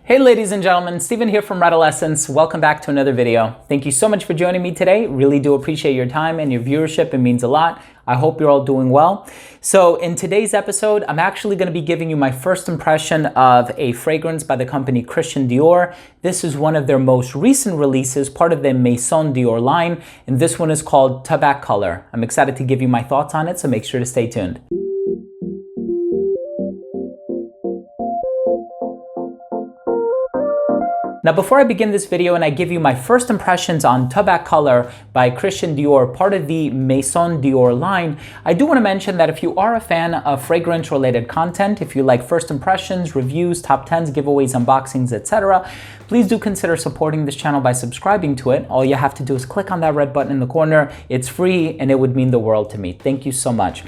Hey ladies and gentlemen, Steven here from Redolessence. Welcome back to another video. Thank you so much for joining me today. Really do appreciate your time and your viewership. It means a lot. I hope you're all doing well. So in today's episode, I'm actually going to be giving you my first impression of a fragrance by the company Christian Dior. This is one of their most recent releases, part of their Maison Dior line, and this one is called Tobacolor. I'm excited to give you my thoughts on it, so make sure to stay tuned. Now, before I begin this video and I give you my first impressions on Tobacolor by Christian Dior, part of the Maison Dior line, I do want to mention that if you are a fan of fragrance-related content, if you like first impressions, reviews, top 10s, giveaways, unboxings, etc., please do consider supporting this channel by subscribing to it. All you have to do is click on that red button in the corner. It's free and it would mean the world to me. Thank you so much.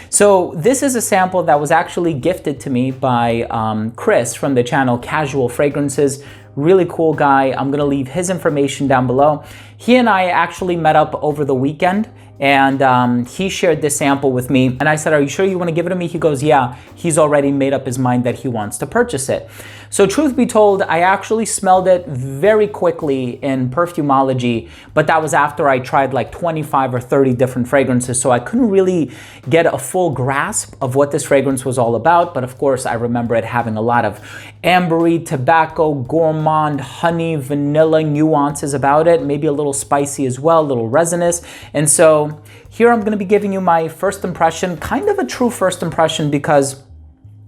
So this is a sample that was actually gifted to me by Chris from the channel Casual Fragrances. Really cool guy. I'm gonna leave his information down below. He and I actually met up over the weekend and he shared this sample with me and I said, are you sure you want to give it to me? He goes, yeah, he's already made up his mind that he wants to purchase it. So truth be told, I actually smelled it very quickly in Perfumology, but that was after I tried like 25 or 30 different fragrances, so I couldn't really get a full grasp of what this fragrance was all about. But of course, I remember it having a lot of ambery, tobacco, gourmand, honey, vanilla nuances about it, maybe a little spicy as well, a little resinous. And so here I'm going to be giving you my first impression, kind of a true first impression, because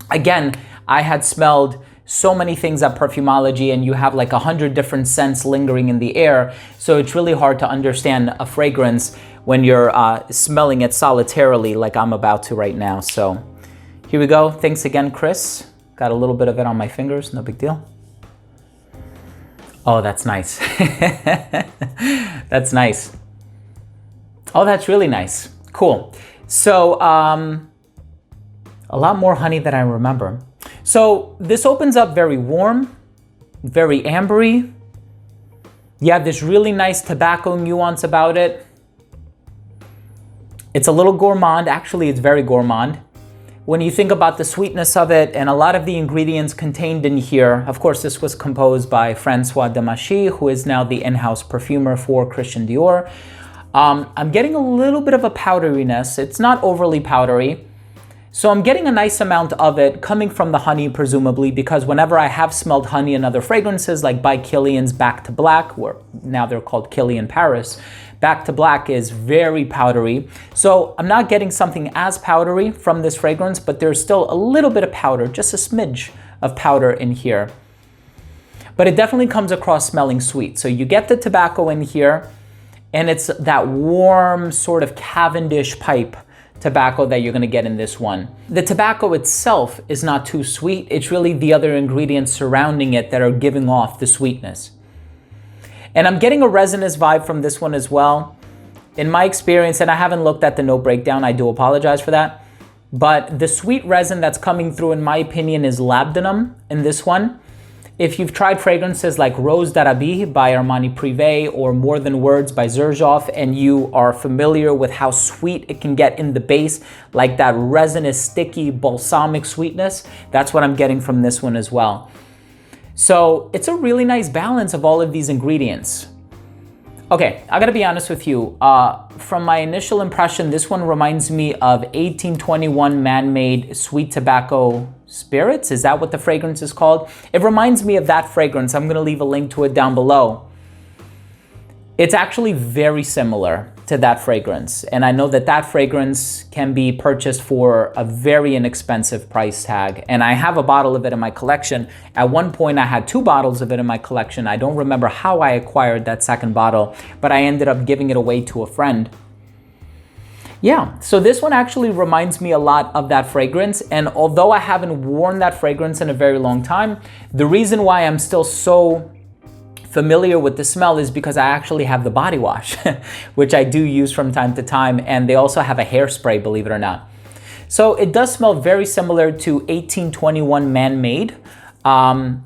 again, I had smelled so many things at Perfumology and you have like 100 different scents lingering in the air. So it's really hard to understand a fragrance when you're smelling it solitarily like I'm about to right now. So here we go. Thanks again, Chris. Got a little bit of it on my fingers, no big deal. Oh, that's nice. That's nice. Oh, that's really nice. Cool. So a lot more honey than I remember. So this opens up very warm, very ambery. You have this really nice tobacco nuance about it. It's a little gourmand. Actually, it's very gourmand. When you think about the sweetness of it and a lot of the ingredients contained in here, of course, this was composed by Francois Demachy, who is now the in-house perfumer for Christian Dior. I'm getting a little bit of a powderiness. It's not overly powdery. So I'm getting a nice amount of it coming from the honey, presumably, because whenever I have smelled honey in other fragrances, like by Kilian's Back to Black, or now they're called Kilian Paris, Back to Black is very powdery. So I'm not getting something as powdery from this fragrance, but there's still a little bit of powder, just a smidge of powder in here. But it definitely comes across smelling sweet. So you get the tobacco in here, and it's that warm sort of Cavendish pipe tobacco that you're gonna get in this one. The tobacco itself is not too sweet. It's really the other ingredients surrounding it that are giving off the sweetness. And I'm getting a resinous vibe from this one as well. In my experience, and I haven't looked at the note breakdown, I do apologize for that, but the sweet resin that's coming through, in my opinion, is labdanum in this one. If you've tried fragrances like Rose d'Arabie by Armani Privé or More Than Words by Xerjoff, and you are familiar with how sweet it can get in the base, like that resinous, sticky, balsamic sweetness, that's what I'm getting from this one as well. So it's a really nice balance of all of these ingredients. Okay, I gotta be honest with you. From my initial impression, this one reminds me of 1821 man-made sweet tobacco spirits. Is that what the fragrance is called? It reminds me of that fragrance. I'm gonna leave a link to it down below. It's actually very similar to that fragrance. And I know that that fragrance can be purchased for a very inexpensive price tag. And I have a bottle of it in my collection. At one point, I had 2 bottles of it in my collection. I don't remember how I acquired that second bottle, but I ended up giving it away to a friend. Yeah, so this one actually reminds me a lot of that fragrance. And although I haven't worn that fragrance in a very long time, the reason why I'm still so familiar with the smell is because I actually have the body wash, which I do use from time to time. And they also have a hairspray, believe it or not. So it does smell very similar to 1821 man-made. And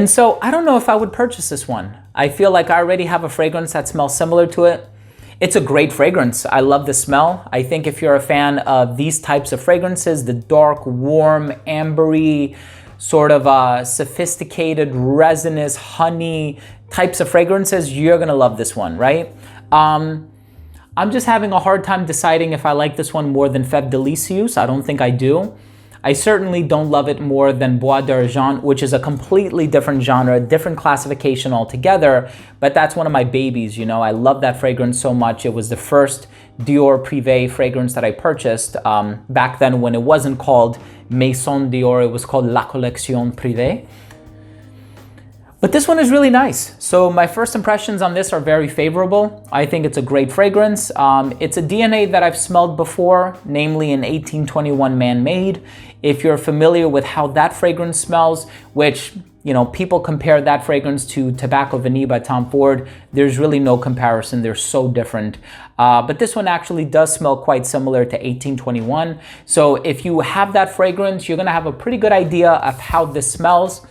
so I don't know if I would purchase this one. I feel like I already have a fragrance that smells similar to it. It's a great fragrance. I love the smell. I think if you're a fan of these types of fragrances, the dark, warm, ambery, sort of sophisticated, resinous, honey types of fragrances, you're gonna love this one, right? I'm just having a hard time deciding if I like this one more than Fève Délicieuse. I don't think I do. I certainly don't love it more than Bois d'Argent, which is a completely different genre, different classification altogether, but that's one of my babies, you know. I love that fragrance so much. It was the first Dior Privé fragrance that I purchased back then when it wasn't called Maison Dior, it was called La Collection Privée. But this one is really nice. So my first impressions on this are very favorable. I think it's a great fragrance. It's a DNA that I've smelled before, namely an 1821 Man-Made. If you're familiar with how that fragrance smells, which, you know, people compare that fragrance to Tobacco Vanille by Tom Ford, there's really no comparison. They're so different. But this one actually does smell quite similar to 1821. So if you have that fragrance, you're gonna have a pretty good idea of how this smells.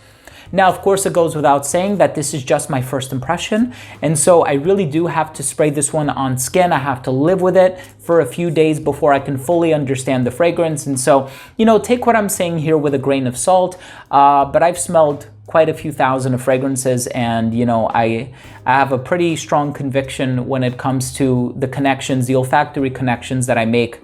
Now, of course, it goes without saying that this is just my first impression. And so I really do have to spray this one on skin. I have to live with it for a few days before I can fully understand the fragrance. And so, you know, take what I'm saying here with a grain of salt. But I've smelled quite a few thousand of fragrances, and you know, I have a pretty strong conviction when it comes to the connections, the olfactory connections that I make.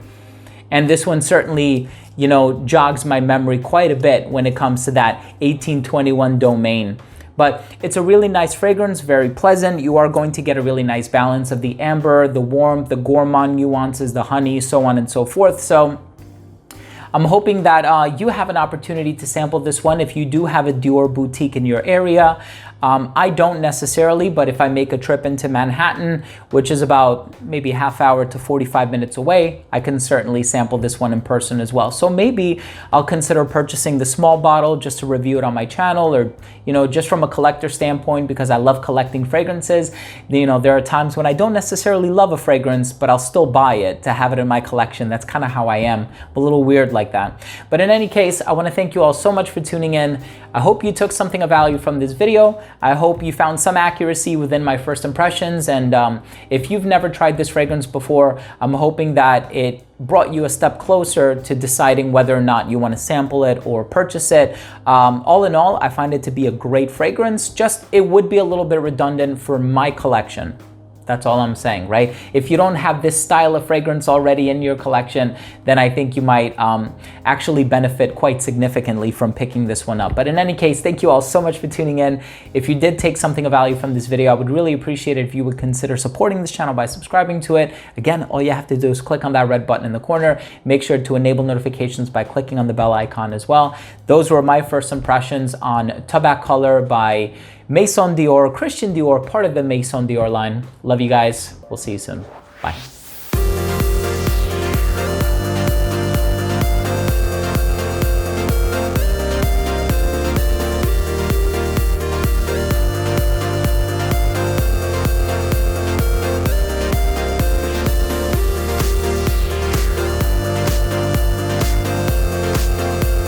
And this one certainly, you know, jogs my memory quite a bit when it comes to that 1821 domain. But it's a really nice fragrance, very pleasant. You are going to get a really nice balance of the amber, the warmth, the gourmand nuances, the honey, so on and so forth. So I'm hoping that you have an opportunity to sample this one if you do have a Dior boutique in your area. I don't necessarily, but if I make a trip into Manhattan, which is about maybe half hour to 45 minutes away, I can certainly sample this one in person as well. So maybe I'll consider purchasing the small bottle just to review it on my channel, or, you know, just from a collector standpoint, because I love collecting fragrances. You know, there are times when I don't necessarily love a fragrance, but I'll still buy it to have it in my collection. That's kind of how I am. I'm a little weird like that. But in any case, I want to thank you all so much for tuning in. I hope you took something of value from this video. I hope you found some accuracy within my first impressions. And if you've never tried this fragrance before, I'm hoping that it brought you a step closer to deciding whether or not you want to sample it or purchase it. All in all, I find it to be a great fragrance. Just, it would be a little bit redundant for my collection. That's all I'm saying, right? If you don't have this style of fragrance already in your collection, then I think you might actually benefit quite significantly from picking this one up. But in any case, thank you all so much for tuning in. If you did take something of value from this video, I would really appreciate it if you would consider supporting this channel by subscribing to it. Again, all you have to do is click on that red button in the corner. Make sure to enable notifications by clicking on the bell icon as well. Those were my first impressions on Tobacolor by Maison Dior, Christian Dior, part of the Maison Dior line. Love you guys. We'll see you soon. Bye.